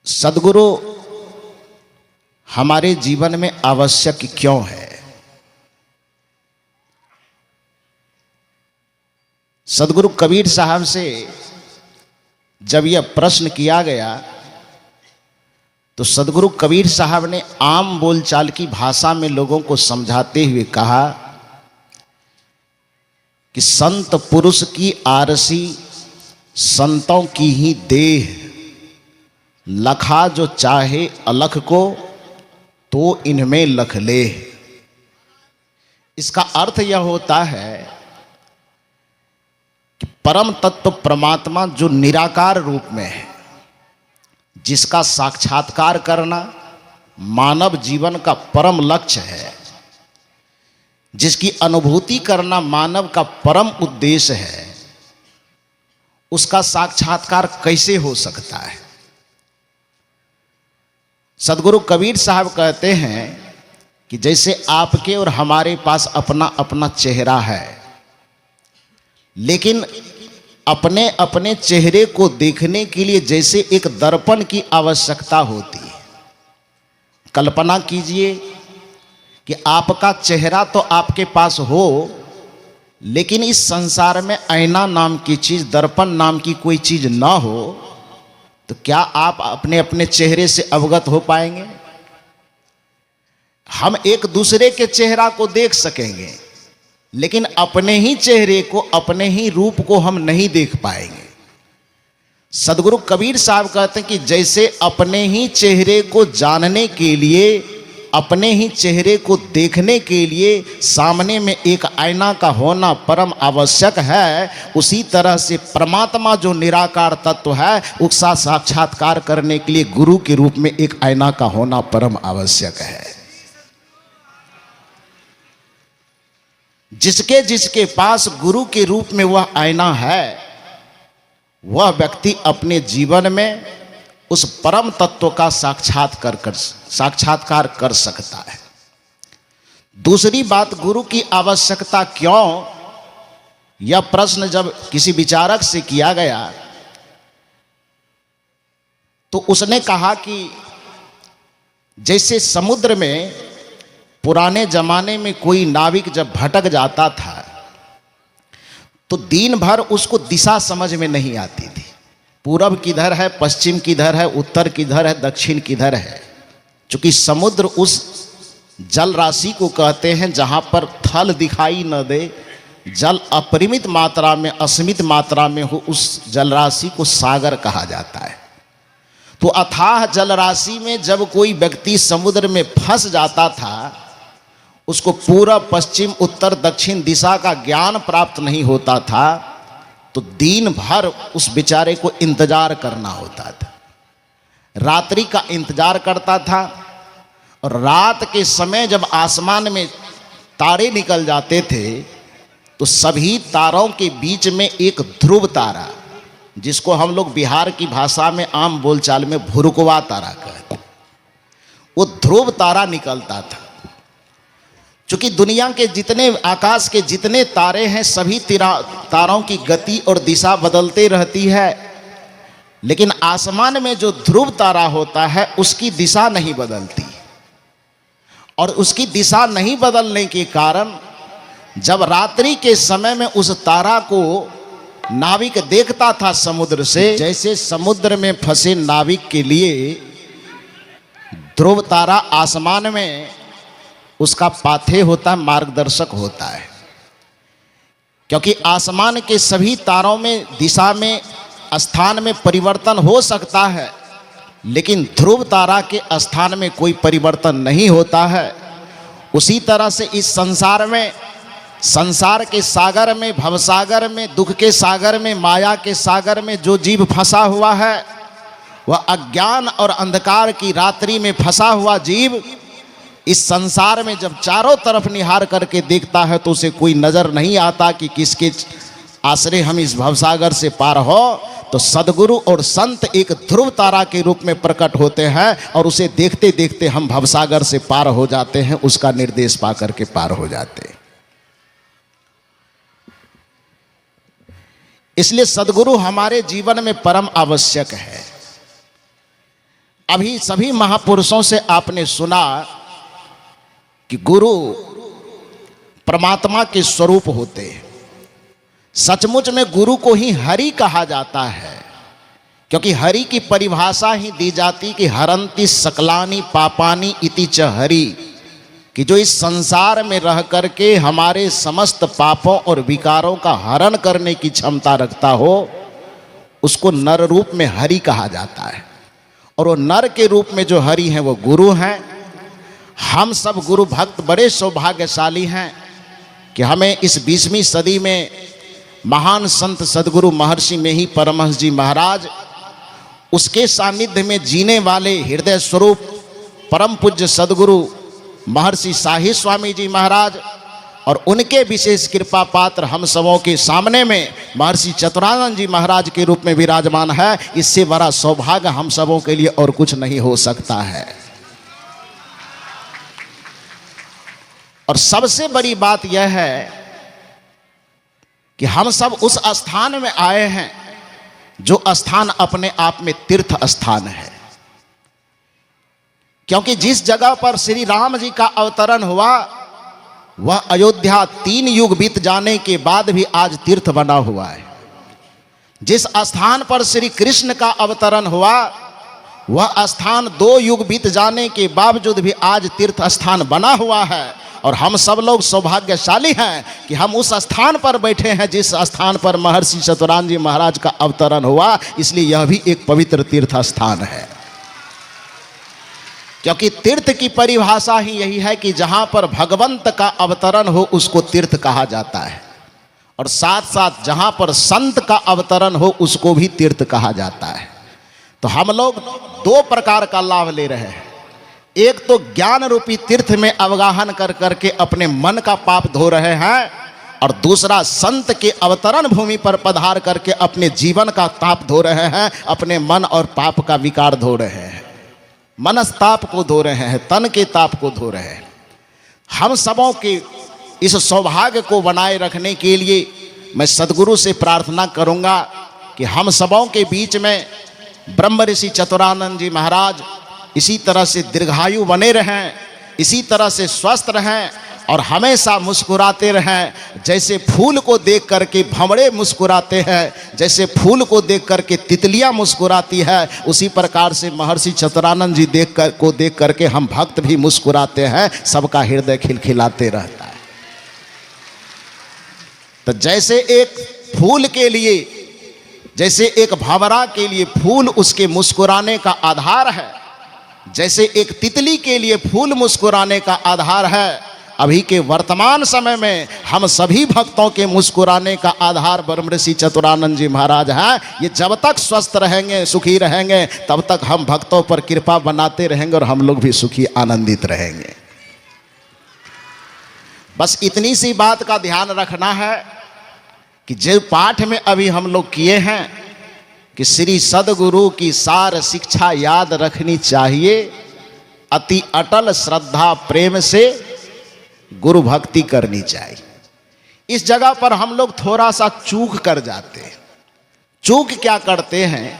सद्गुरु हमारे जीवन में आवश्यक क्यों है? सद्गुरु कबीर साहब से जब यह प्रश्न किया गया तो सद्गुरु कबीर साहब ने आम बोलचाल की भाषा में लोगों को समझाते हुए कहा कि संत पुरुष की आरसी संतों की ही देह, लखा जो चाहे अलख को तो इनमें लख ले। इसका अर्थ यह होता है कि परम तत्व परमात्मा जो निराकार रूप में है, जिसका साक्षात्कार करना मानव जीवन का परम लक्ष्य है, जिसकी अनुभूति करना मानव का परम उद्देश्य है, उसका साक्षात्कार कैसे हो सकता है? सद्गुरु कबीर साहब कहते हैं कि जैसे आपके और हमारे पास अपना अपना चेहरा है, लेकिन अपने अपने चेहरे को देखने के लिए जैसे एक दर्पण की आवश्यकता होती है। कल्पना कीजिए कि आपका चेहरा तो आपके पास हो, लेकिन इस संसार में आईना नाम की चीज, दर्पण नाम की कोई चीज ना हो, तो क्या आप अपने अपने चेहरे से अवगत हो पाएंगे? हम एक दूसरे के चेहरा को देख सकेंगे, लेकिन अपने ही चेहरे को, अपने ही रूप को हम नहीं देख पाएंगे। सद्गुरु कबीर साहब कहते हैं कि जैसे अपने ही चेहरे को जानने के लिए, अपने ही चेहरे को देखने के लिए सामने में एक आईना का होना परम आवश्यक है, उसी तरह से परमात्मा जो निराकार तत्व है, उसका साक्षात्कार करने के लिए गुरु के रूप में एक आईना का होना परम आवश्यक है। जिसके जिसके पास गुरु के रूप में वह आईना है, वह व्यक्ति अपने जीवन में उस परम तत्व का साक्षात्कार कर सकता है। दूसरी बात, गुरु की आवश्यकता क्यों, यह प्रश्न जब किसी विचारक से किया गया तो उसने कहा कि जैसे समुद्र में पुराने जमाने में कोई नाविक जब भटक जाता था तो दिन भर उसको दिशा समझ में नहीं आती थी, पूरब किधर है, पश्चिम किधर है, उत्तर किधर है, दक्षिण किधर है। चूंकि समुद्र उस जल राशि को कहते हैं जहां पर थल दिखाई न दे, जल अपरिमित मात्रा में, असीमित मात्रा में हो, उस जल राशि को सागर कहा जाता है। तो अथाह जल राशि में जब कोई व्यक्ति समुद्र में फंस जाता था, उसको पूरब, पश्चिम, उत्तर, दक्षिण दिशा का ज्ञान प्राप्त नहीं होता था, तो दिन भर उस बेचारे को इंतजार करना होता था, रात्रि का इंतजार करता था। और रात के समय जब आसमान में तारे निकल जाते थे तो सभी तारों के बीच में एक ध्रुव तारा, जिसको हम लोग बिहार की भाषा में आम बोलचाल में भुरुकवा तारा कहते, वो ध्रुव तारा निकलता था। चूंकि दुनिया के जितने, आकाश के जितने तारे हैं, सभी तारों की गति और दिशा बदलते रहती है, लेकिन आसमान में जो ध्रुव तारा होता है उसकी दिशा नहीं बदलती। और उसकी दिशा नहीं बदलने के कारण जब रात्रि के समय में उस तारा को नाविक देखता था समुद्र से, जैसे समुद्र में फंसे नाविक के लिए ध्रुव तारा आसमान में उसका पाथे होता है, मार्गदर्शक होता है। क्योंकि आसमान के सभी तारों में दिशा में, स्थान में परिवर्तन हो सकता है, लेकिन ध्रुव तारा के स्थान में कोई परिवर्तन नहीं होता है। उसी तरह से इस संसार में, संसार के सागर में, भवसागर में, दुख के सागर में, माया के सागर में जो जीव फंसा हुआ है, वह अज्ञान और अंधकार की रात्रि में फंसा हुआ जीव इस संसार में जब चारों तरफ निहार करके देखता है तो उसे कोई नजर नहीं आता कि किसके आश्रय हम इस भवसागर से पार हो। तो सद्गुरु और संत एक ध्रुव तारा के रूप में प्रकट होते हैं और उसे देखते देखते हम भवसागर से पार हो जाते हैं, उसका निर्देश पा करके पार हो जाते हैं। इसलिए सद्गुरु हमारे जीवन में परम आवश्यक है। अभी सभी महापुरुषों से आपने सुना कि गुरु परमात्मा के स्वरूप होते हैं। सचमुच में गुरु को ही हरि कहा जाता है, क्योंकि हरि की परिभाषा ही दी जाती कि हरंति सकलानि पापानि इति च हरि, कि जो इस संसार में रह करके हमारे समस्त पापों और विकारों का हरण करने की क्षमता रखता हो, उसको नर रूप में हरि कहा जाता है। और वो नर के रूप में जो हरि हैं वो गुरु हैं। हम सब गुरु भक्त बड़े सौभाग्यशाली हैं कि हमें इस 20वीं सदी में महान संत सदगुरु महर्षि में ही परमहंस जी महाराज, उसके सानिध्य में जीने वाले हृदय स्वरूप परम पूज्य सदगुरु महर्षि शाही स्वामी जी महाराज और उनके विशेष कृपा पात्र हम सबों के सामने में महर्षि चतुरानंद जी महाराज के रूप में विराजमान है। इससे बड़ा सौभाग्य हम सबों के लिए और कुछ नहीं हो सकता है। और सबसे बड़ी बात यह है कि हम सब उस स्थान में आए हैं जो स्थान अपने आप में तीर्थ स्थान है, क्योंकि जिस जगह पर श्री राम जी का अवतरण हुआ वह अयोध्या 3 युग बीत जाने के बाद भी आज तीर्थ बना हुआ है। जिस स्थान पर श्री कृष्ण का अवतरण हुआ वह स्थान 2 युग बीत जाने के बावजूद भी आज तीर्थ स्थान बना हुआ है। और हम सब लोग सौभाग्यशाली हैं कि हम उस स्थान पर बैठे हैं जिस स्थान पर महर्षि चतुरानंद जी महाराज का अवतरण हुआ। इसलिए यह भी एक पवित्र तीर्थ स्थान है, क्योंकि तीर्थ की परिभाषा ही यही है कि जहां पर भगवंत का अवतरण हो उसको तीर्थ कहा जाता है, और साथ साथ जहां पर संत का अवतरण हो उसको भी तीर्थ कहा जाता है। तो हम लोग 2 प्रकार का लाभ ले रहे हैं। एक तो ज्ञान रूपी तीर्थ में अवगाहन कर करके अपने मन का पाप धो रहे हैं, और दूसरा संत के अवतरण भूमि पर पधार करके अपने जीवन का ताप धो रहे हैं, अपने मन और पाप का विकार धो रहे हैं, मनस्ताप को धो रहे हैं, तन के ताप को धो रहे हैं। हम सबों के इस सौभाग्य को बनाए रखने के लिए मैं सदगुरु से प्रार्थना करूंगा कि हम सबों के बीच में ब्रह्म ऋषि चतुरानंद जी महाराज इसी तरह से दीर्घायु बने रहें, इसी तरह से स्वस्थ रहें और हमेशा मुस्कुराते रहें। जैसे फूल को देख करके भंवरे मुस्कुराते हैं, जैसे फूल को देख करके तितलियां मुस्कुराती है, उसी प्रकार से महर्षि चतुरानंद जी देख करके हम भक्त भी मुस्कुराते हैं, सबका हृदय खिलखिलाते रहता है। तो जैसे एक फूल के लिए, जैसे एक भंवरा के लिए फूल उसके मुस्कुराने का आधार है, जैसे एक तितली के लिए फूल मुस्कुराने का आधार है, अभी के वर्तमान समय में हम सभी भक्तों के मुस्कुराने का आधार ब्रह्म ऋषि चतुरानंद जी महाराज हैं। ये जब तक स्वस्थ रहेंगे, सुखी रहेंगे, तब तक हम भक्तों पर कृपा बनाते रहेंगे और हम लोग भी सुखी आनंदित रहेंगे। बस इतनी सी बात का ध्यान रखना है कि जो पाठ में अभी हम लोग किए हैं कि श्री सदगुरु की सार शिक्षा याद रखनी चाहिए, अति अटल श्रद्धा प्रेम से गुरु भक्ति करनी चाहिए। इस जगह पर हम लोग थोड़ा सा चूक कर जाते हैं। चूक क्या करते हैं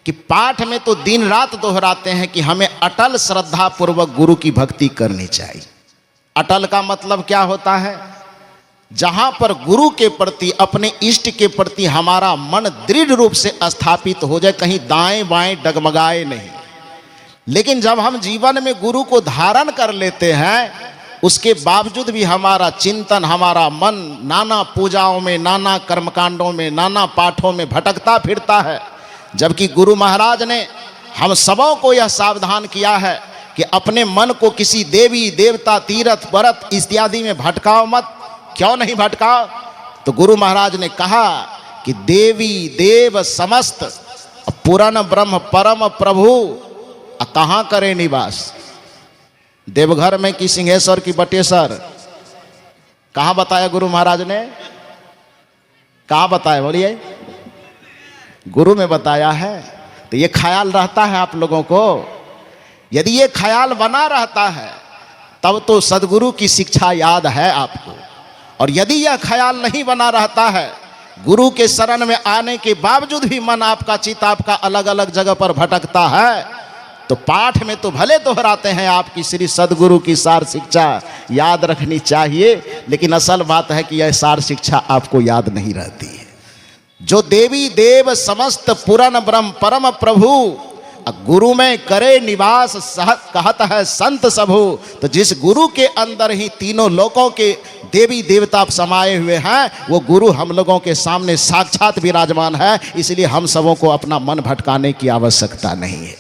कि पाठ में तो दिन रात दोहराते हैं कि हमें अटल श्रद्धा पूर्वक गुरु की भक्ति करनी चाहिए। अटल का मतलब क्या होता है? जहां पर गुरु के प्रति, अपने इष्ट के प्रति हमारा मन दृढ़ रूप से स्थापित हो जाए, कहीं दाएं बाएं डगमगाए नहीं। लेकिन जब हम जीवन में गुरु को धारण कर लेते हैं, उसके बावजूद भी हमारा चिंतन, हमारा मन नाना पूजाओं में, नाना कर्मकांडों में, नाना पाठों में भटकता फिरता है। जबकि गुरु महाराज ने हम सबों को यह सावधान किया है कि अपने मन को किसी देवी देवता, तीर्थ व्रत इत्यादि में भटकाओ मत। क्यों नहीं भटकाओ? तो गुरु महाराज ने कहा कि देवी देव समस्त पुरन ब्रह्म परम प्रभु कहाँ करे निवास। देवघर में कि सिंहेश्वर की बटेश्वर? कहाँ बताया गुरु महाराज ने? कहाँ बताया बोलिए? गुरु में बताया है। तो ये ख्याल रहता है आप लोगों को? यदि ये ख्याल बना रहता है तब तो सदगुरु की शिक्षा याद है आपको। और यदि यह ख्याल नहीं बना रहता है, गुरु के शरण में आने के बावजूद भी मन आपका, चित्त आपका अलग अलग जगह पर भटकता है, तो पाठ में तो भले दोहराते हैं आपकी श्री सद्गुरु की सार शिक्षा याद रखनी चाहिए, लेकिन असल बात है कि यह सार शिक्षा आपको याद नहीं रहती है। जो देवी देव समस्त पुरन ब्रह्म परम प्रभु गुरु में करे निवास कहत है संत सबू। तो जिस गुरु के अंदर ही तीनों लोकों के देवी देवता समाये हुए हैं, वो गुरु हम लोगों के सामने साक्षात विराजमान है। इसलिए हम सबों को अपना मन भटकाने की आवश्यकता नहीं है।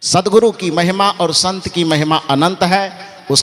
सदगुरु की महिमा और संत की महिमा अनंत है।